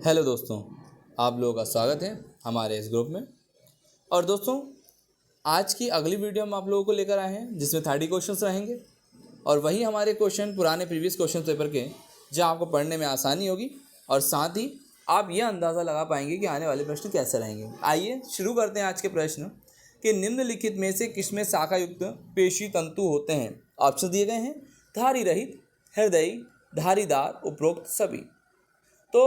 Hello दोस्तों, आप लोगों का स्वागत है हमारे इस ग्रुप में। और दोस्तों, आज की अगली वीडियो हम आप लोगों को लेकर आए हैं जिसमें 30 क्वेश्चंस रहेंगे और वही हमारे क्वेश्चन पुराने प्रीवियस क्वेश्चन पेपर के, जो आपको पढ़ने में आसानी होगी और साथ ही आप यह अंदाज़ा लगा पाएंगे कि आने वाले प्रश्न कैसे रहेंगे। आइए शुरू करते हैं आज के प्रश्न कि निम्नलिखित में से किसमें शाखा युक्त पेशी तंतु होते हैं। ऑप्शन दिए गए हैं: धारी रहित, हृदयी, धारीदार, उपरोक्त सभी। तो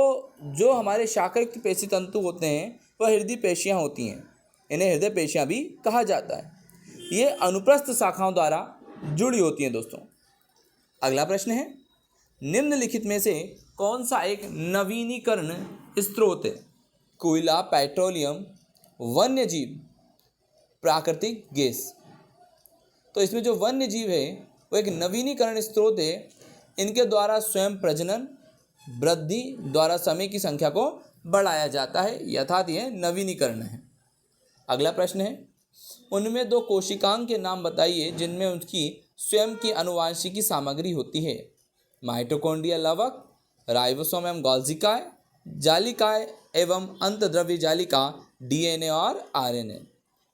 जो हमारे शाखायुक्त पेशी तंतु होते हैं वह हृदय पेशियाँ होती हैं। इन्हें हृदय पेशियाँ भी कहा जाता है। ये अनुप्रस्थ शाखाओं द्वारा जुड़ी होती हैं दोस्तों। अगला प्रश्न है, निम्नलिखित में से कौन सा एक नवीनीकरण स्रोत है? कोयला, पेट्रोलियम, वन्य जीव, प्राकृतिक गैस। तो इसमें जो वन्य जीव है वो एक नवीनीकरण स्रोत है। इनके द्वारा स्वयं प्रजनन वृद्धि द्वारा समय की संख्या को बढ़ाया जाता है, अर्थात यह नवीनीकरण है। अगला प्रश्न है, उनमें दो कोशिकांग के नाम बताइए जिनमें उनकी स्वयं की आनुवांशिकी सामग्री होती है। माइटोकॉन्ड्रिया लवक, राइबोसोम एवं गोल्जिकाय, जालिकाय एवं अंतद्रव्य जालिका, डीएनए और आरएनए।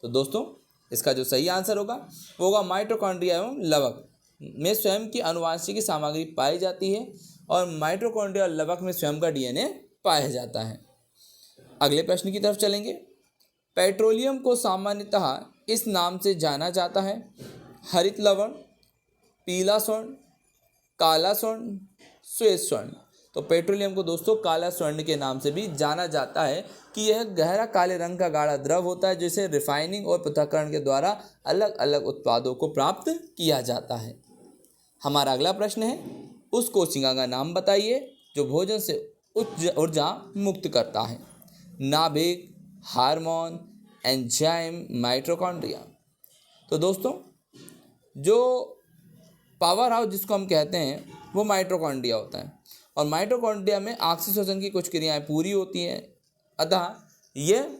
तो दोस्तों, इसका जो सही आंसर होगा वो होगा माइटोकॉन्ड्रिया एवं लवक में स्वयं की आनुवांशिकी सामग्री पाई जाती है और माइटोकॉन्ड्रिया और लवक में स्वयं का डीएनए पाया जाता है। अगले प्रश्न की तरफ चलेंगे। पेट्रोलियम को सामान्यतः इस नाम से जाना जाता है: हरित लवण, पीला स्वर्ण, काला स्वर्ण, श्वेत स्वर्ण। तो पेट्रोलियम को दोस्तों काला स्वर्ण के नाम से भी जाना जाता है कि यह गहरा काले रंग का गाढ़ा द्रव होता है जिसे रिफाइनिंग और पृथक्करण के द्वारा अलग अलग उत्पादों को प्राप्त किया जाता है। हमारा अगला प्रश्न है, उस कोशिका का नाम बताइए जो भोजन से उच्च ऊर्जा मुक्त करता है। नाभिक, हार्मोन, एंजाइम, माइटोकॉन्ड्रिया। तो दोस्तों, जो पावर हाउस जिसको हम कहते हैं वो माइटोकॉन्ड्रिया होता है और माइटोकॉन्ड्रिया में ऑक्सीजन की कुछ क्रियाएं पूरी होती हैं, अतः यह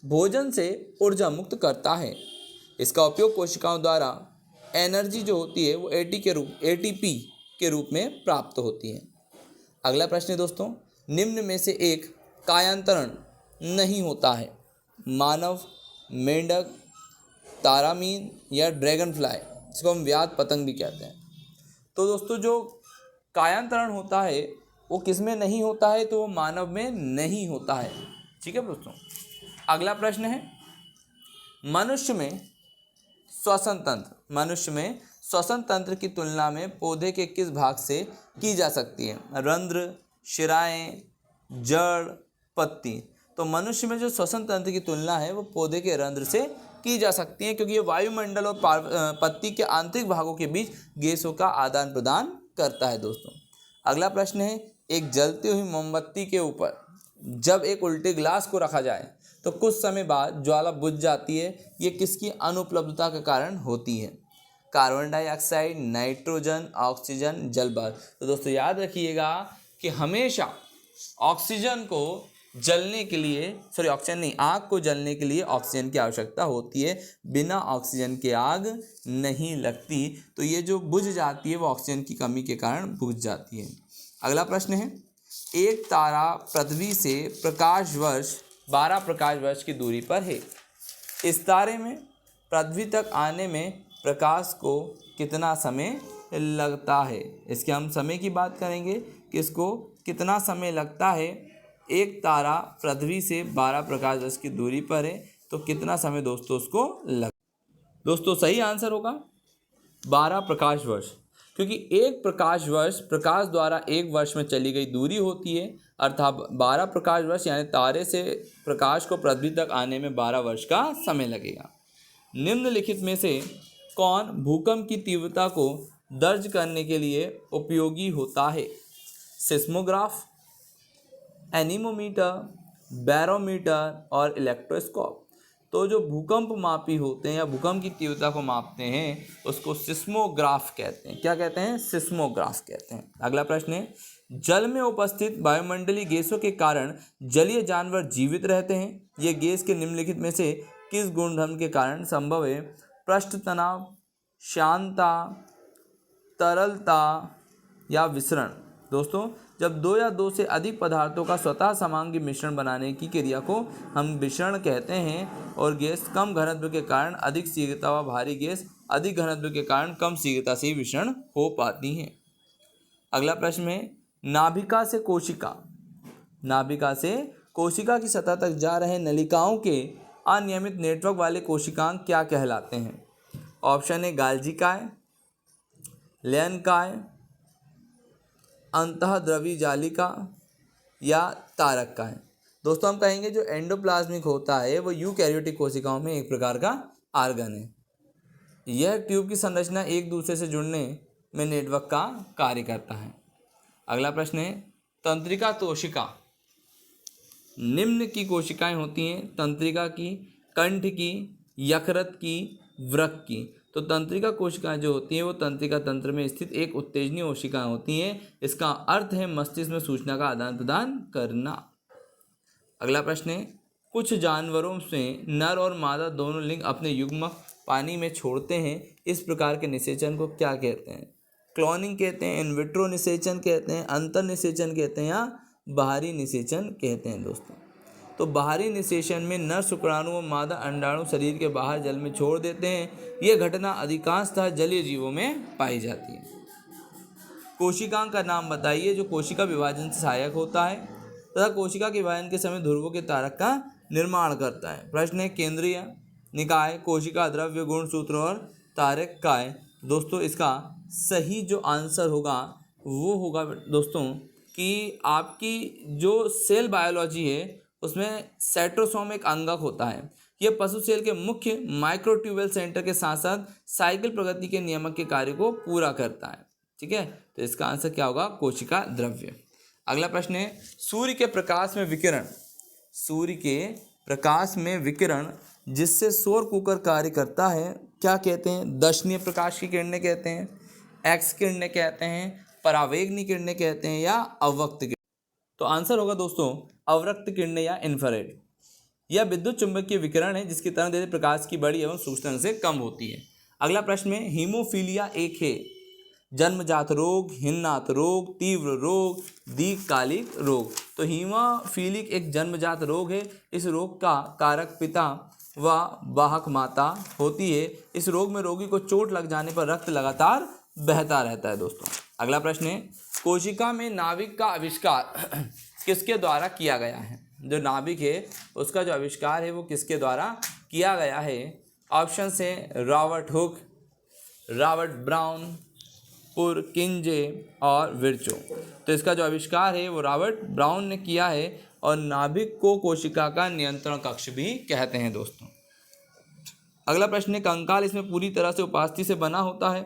भोजन से ऊर्जा मुक्त करता है। इसका उपयोग कोशिकाओं द्वारा एनर्जी जो होती है वो एटीपी के रूप में प्राप्त होती है। अगला प्रश्न है दोस्तों, निम्न में से एक कायांतरण नहीं होता है: मानव, मेंढक, तारामीन या ड्रैगन फ्लाई, जिसको हम व्याध पतंग भी कहते हैं। तो दोस्तों, जो कायांतरण होता है वो किस में नहीं होता है? तो वो मानव में नहीं होता है। ठीक है दोस्तों। अगला प्रश्न है, मनुष्य में श्वसन तंत्र की तुलना में पौधे के किस भाग से की जा सकती है? रंध्र, शिराएं, जड़, पत्ती। तो मनुष्य में जो श्वसन तंत्र की तुलना है वो पौधे के रंध्र से की जा सकती है क्योंकि ये वायुमंडल और पत्ती के आंतरिक भागों के बीच गैसों का आदान प्रदान करता है दोस्तों। अगला प्रश्न है, एक जलती हुई मोमबत्ती के ऊपर जब एक उल्टे गिलास को रखा जाए तो कुछ समय बाद ज्वाला बुझ जाती है। ये किसकी अनुपलब्धता के कारण होती है? कार्बन डाइऑक्साइड, नाइट्रोजन, ऑक्सीजन, जलवाष्प। तो दोस्तों याद रखिएगा कि हमेशा ऑक्सीजन को जलने के लिए आग को जलने के लिए ऑक्सीजन की आवश्यकता होती है। बिना ऑक्सीजन के आग नहीं लगती। तो ये जो बुझ जाती है वो ऑक्सीजन की कमी के कारण बुझ जाती है। अगला प्रश्न है, एक तारा पृथ्वी से 12 प्रकाश वर्ष की दूरी पर है। इस तारे में पृथ्वी तक आने में प्रकाश को कितना समय लगता है? इसके हम समय की बात करेंगे कि इसको कितना समय लगता है। एक तारा पृथ्वी से 12 प्रकाश वर्ष की दूरी पर है तो कितना समय दोस्तों उसको दोस्तों सही आंसर होगा 12 प्रकाश वर्ष, क्योंकि एक प्रकाश वर्ष प्रकाश द्वारा एक वर्ष में चली गई दूरी होती है, अर्थात 12 प्रकाश वर्ष यानी तारे से प्रकाश को पृथ्वी तक आने में 12 वर्ष का समय लगेगा। निम्नलिखित में से कौन भूकंप की तीव्रता को दर्ज करने के लिए उपयोगी होता है? सिस्मोग्राफ, एनीमोमीटर, बैरोमीटर और इलेक्ट्रोस्कोप। तो जो भूकंप मापी होते हैं या भूकंप की तीव्रता को मापते हैं उसको सिस्मोग्राफ कहते हैं। क्या कहते हैं? सिस्मोग्राफ कहते हैं। अगला प्रश्न है, जल में उपस्थित वायुमंडलीय गैसों के कारण जलीय जानवर जीवित रहते हैं। ये गैस के निम्नलिखित में से किस गुणधर्म के कारण संभव है? पृष्ठ तनाव, शांतता, तरलता या विसरण। दोस्तों, जब दो या दो से अधिक पदार्थों का स्वतः समांगी मिश्रण बनाने की क्रिया को हम मिश्रण कहते हैं। और गैस कम घनत्व के कारण अधिक शीघ्रता व भारी गैस अधिक घनत्व के कारण कम शीघ्रता से विषण हो पाती हैं। अगला प्रश्न है, नाभिका से कोशिका, नाभिका से कोशिका की सतह तक जा रहे नलिकाओं के अनियमित नेटवर्क वाले कोशिकांग क्या कहलाते हैं? ऑप्शन है गाल्जिकाय, लयनकाय, अंतःद्रवी जालिका या तारककाय। दोस्तों हम कहेंगे जो एंडोप्लाज्मिक होता है वो यूकैरियोटिक कोशिकाओं में एक प्रकार का आर्गन है। यह ट्यूब की संरचना एक दूसरे से जुड़ने में नेटवर्क का कार्य करता है। अगला प्रश्न है, तंत्रिका कोशिका निम्न की कोशिकाएं होती हैं? तंत्रिका की, कंठ की, यकृत की, वृक्क की। तो तंत्रिका कोशिकाएं जो होती हैं वो तंत्रिका तंत्र में स्थित एक उत्तेजनीय कोशिकाएं होती हैं। इसका अर्थ है मस्तिष्क में सूचना का आदान प्रदान करना। अगला प्रश्न है, कुछ जानवरों में नर और मादा दोनों लिंग अपने युग्मक पानी में छोड़ते हैं। इस प्रकार के निषेचन को क्या कहते हैं? क्लोनिंग कहते हैं, इनविट्रो निषेचन कहते हैं, अंतर निषेचन कहते हैं या बाहरी निषेचन कहते हैं। दोस्तों तो बाहरी निषेचन में नर शुक्राणु व मादा अंडाणु शरीर के बाहर जल में छोड़ देते हैं। यह घटना अधिकांशतः जलीय जीवों में पाई जाती है। कोशिकांग का नाम बताइए जो कोशिका विभाजन से सहायक होता है तथा कोशिका के विभाजन के समय ध्रुवों के तारक का निर्माण करता है। प्रश्न है, केंद्रीय निकाय, कोशिका द्रव्य, गुणसूत्र और तारककाय। दोस्तों इसका सही जो आंसर होगा वो होगा दोस्तों कि आपकी जो सेल बायोलॉजी है उसमें साइटोसोम एक अंगक होता है। यह पशु सेल के मुख्य माइक्रोट्यूबुल सेंटर के साथ साथ साइकिल प्रगति के नियामक के कार्य को पूरा करता है। ठीक है, तो इसका आंसर क्या होगा? कोशिका द्रव्य। अगला प्रश्न है, सूर्य के प्रकाश में विकिरण, सूर्य के प्रकाश में विकिरण जिससे सौर कुकर कार्य करता है क्या कहते हैं? दर्शनीय प्रकाश की किरणें कहते हैं, एक्स किरणें कहते हैं, परावैंगनी किरणें कहते हैं या अवक्त किरणें। तो आंसर होगा दोस्तों अवरक्त किरणें या इंफ्रारेड। यह विद्युत चुंबकीय विकिरण है जिसकी तरंगदैर्घ्य प्रकाश की बड़ी एवं सूक्ष्म से कम होती है। अगला प्रश्न में, हीमोफीलिया एक है जन्मजात रोग, हिन्नात रोग, तीव्र रोग, दीर्घकालिक रोग। तो हीमोफीलिक एक जन्मजात रोग है। इस रोग का कारक पिता व वाहक माता होती है। इस रोग में रोगी को चोट लग जाने पर रक्त लगातार बहता रहता है। दोस्तों अगला प्रश्न है, कोशिका में नाभिक का आविष्कार किसके द्वारा किया गया है? जो नाभिक है उसका जो आविष्कार है वो किसके द्वारा किया गया है? ऑप्शन है रॉबर्ट हुक, रॉबर्ट ब्राउन, पुरकिंजे और विर्चो। तो इसका जो आविष्कार है वो रॉबर्ट ब्राउन ने किया है और नाभिक को कोशिका का नियंत्रण कक्ष भी कहते हैं। दोस्तों अगला प्रश्न है, कंकाल इसमें पूरी तरह से उपास्थि से बना होता है।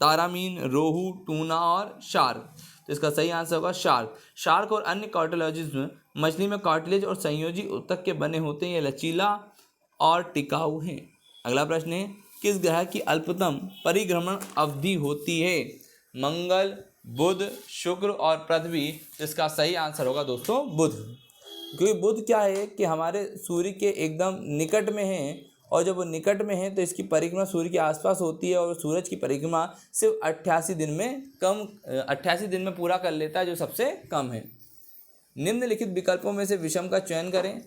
तारामीन, रोहू, टूना और शार्क। तो इसका सही आंसर होगा शार्क। शार्क और अन्य कार्टिलेजेस में मछली में कार्टिलेज और संयोजी ऊतक के बने होते हैं। ये लचीला और टिकाऊ हैं। अगला प्रश्न है, किस ग्रह की अल्पतम परिभ्रमण अवधि होती है? मंगल, बुध, शुक्र और पृथ्वी। इसका सही आंसर होगा दोस्तों बुध। क्योंकि बुध क्या है कि हमारे सूर्य के एकदम निकट में है और जब वो निकट में है तो इसकी परिक्रमा सूर्य के आसपास होती है और सूरज की परिक्रमा सिर्फ 88 दिन में पूरा कर लेता है, जो सबसे कम है। निम्नलिखित विकल्पों में से विषम का चयन करें।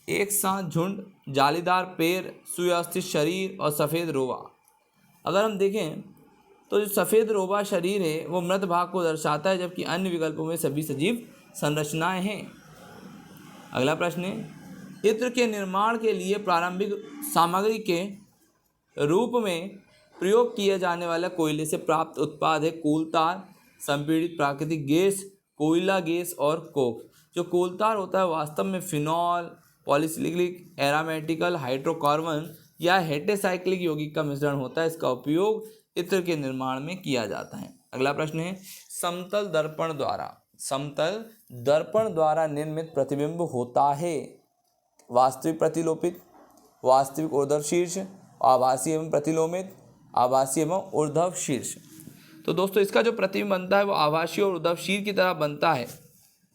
एक साथ झुंड, जालीदार पैर, सुव्यवस्थित शरीर और सफ़ेद रोबा। अगर हम देखें तो जो सफ़ेद रोबा शरीर है वो मृत भाग को दर्शाता है, जबकि अन्य विकल्पों में सभी सजीव संरचनाएं हैं। अगला प्रश्न है, इत्र के निर्माण के लिए प्रारंभिक सामग्री के रूप में प्रयोग किए जाने वाला कोयले से प्राप्त उत्पाद है कोलतार, संपीड़ित प्राकृतिक गैस, कोयला गैस और कोक। जो कोलतार होता है वास्तव में फिनॉल, पॉलीसिलिक, एरोमेटिकल हाइड्रोकार्बन या हेटेसाइक्लिक यौगिक का मिश्रण होता है। इसका उपयोग इत्र के निर्माण में किया जाता है। अगला प्रश्न है, समतल दर्पण द्वारा निर्मित प्रतिबिंब होता है वास्तविक प्रतिलोपित, वास्तविक ऊर्ध्व शीर्ष, आभासी एवं प्रतिलोमित, आभासी एवं ऊर्ध्व शीर्ष। तो दोस्तों इसका जो प्रतिबिंब बनता है वो आभासी और ऊर्ध्व शीर्ष की तरह बनता है।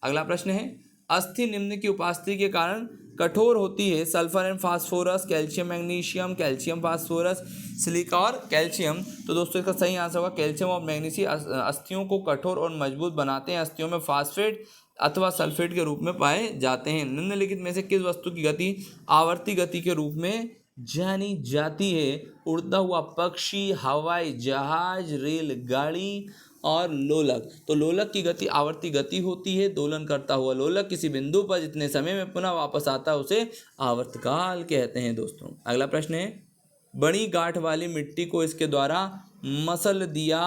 अगला प्रश्न है, अस्थि निम्न की उपस्थिति के कारण कठोर होती है? Sulphur and phosphorus, calcium magnesium, calcium phosphorus, silica और कैल्शियम। तो दोस्तों इसका सही आंसर होगा कैल्शियम और मैग्नीशियम अस्थियों को कठोर और मजबूत बनाते हैं। अस्थियों में फास्फेट अथवा सल्फेट के रूप में पाए जाते हैं। निम्नलिखित में से किस वस्तु की गति आवर्ती गति के रूप में जानी जाती है? उड़ता हुआ पक्षी, हवाई जहाज, रेलगाड़ी और लोलक। तो लोलक की गति आवर्ती गति होती है। दोलन करता हुआ लोलक किसी बिंदु पर जितने समय में पुनः वापस आता है उसे आवर्तकाल कहते हैं। दोस्तों अगला प्रश्न है, बड़ी गांठ वाली मिट्टी को इसके द्वारा मसल दिया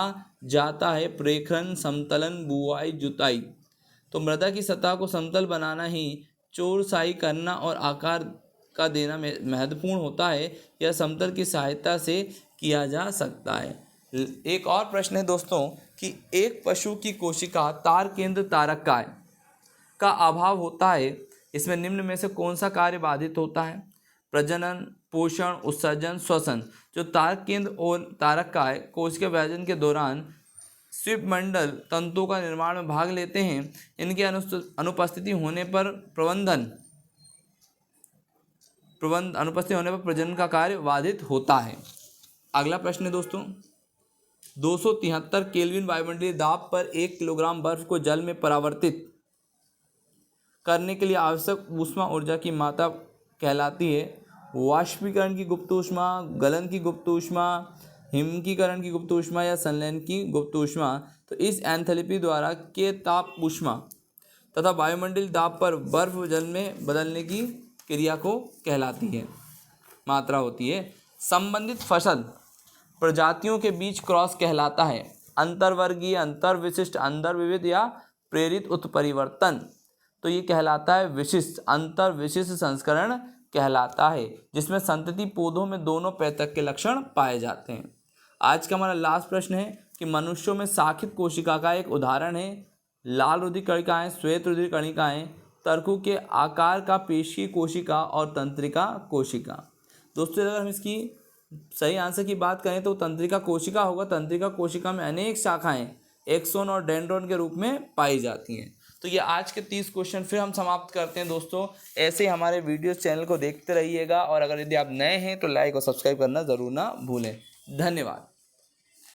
जाता है? प्रेक्षण, समतलन, बुआई, जुताई। तो मृदा की सतह को समतल बनाना ही चौरसाई करना और आकार का देना महत्वपूर्ण होता है। यह समतल की सहायता से किया जा सकता है। एक और प्रश्न है दोस्तों कि एक पशु की कोशिका तार केंद्र तारकाय का अभाव होता है, इसमें निम्न में से कौन सा कार्य बाधित होता है? प्रजनन, पोषण, उत्सर्जन, श्वसन। जो तार केंद्र और तारकाय कोशिका विभाजन के दौरान स्वीपमंडल तंतुओं का निर्माण में भाग लेते हैं, इनकी अनुपस्थिति होने पर अनुपस्थिति होने पर प्रजनन का कार्य बाधित होता है। अगला प्रश्न है दोस्तों, 273 केल्विन वायुमंडलीय दाब पर 1 किलोग्राम बर्फ को जल में परावर्तित करने के लिए आवश्यक ऊष्मा ऊर्जा की मात्रा कहलाती है? वाष्पीकरण की गुप्त ऊष्मा, गलन की गुप्त ऊष्मा, हिमकीकरण की गुप्त ऊष्मा या संलयन की गुप्त ऊष्मा। तो इस एंथैल्पी द्वारा के ताप ऊष्मा तथा वायुमंडलीय दाब पर बर्फ जल में बदलने की क्रिया को कहलाती है, मात्रा होती है। संबंधित फसल प्रजातियों के बीच क्रॉस कहलाता है? अंतर्वर्गीय, अंतर्विशिष्ट, अंतर्विविध या प्रेरित उत्परिवर्तन। तो ये कहलाता है विशिष्ट, अंतर्विशिष्ट संस्करण कहलाता है, जिसमें संतति पौधों में दोनों पैतक के लक्षण पाए जाते हैं। आज का हमारा लास्ट प्रश्न है कि मनुष्यों में शाखित कोशिका का एक उदाहरण है लाल रुधिर कणिकाएं, श्वेत रुधिर कणिकाएं, तर्कु के आकार का पेशी कोशिका और तंत्रिका कोशिका। दोस्तों अगर हम इसकी सही आंसर की बात करें तो तंत्रिका कोशिका होगा। तंत्रिका कोशिका में अनेक शाखाएं एक्सोन और डेंड्रोन के रूप में पाई जाती हैं। तो ये आज के 30 क्वेश्चन फिर हम समाप्त करते हैं दोस्तों। ऐसे ही हमारे वीडियो चैनल को देखते रहिएगा और अगर यदि आप नए हैं तो लाइक और सब्सक्राइब करना ज़रूर ना भूलें। धन्यवाद।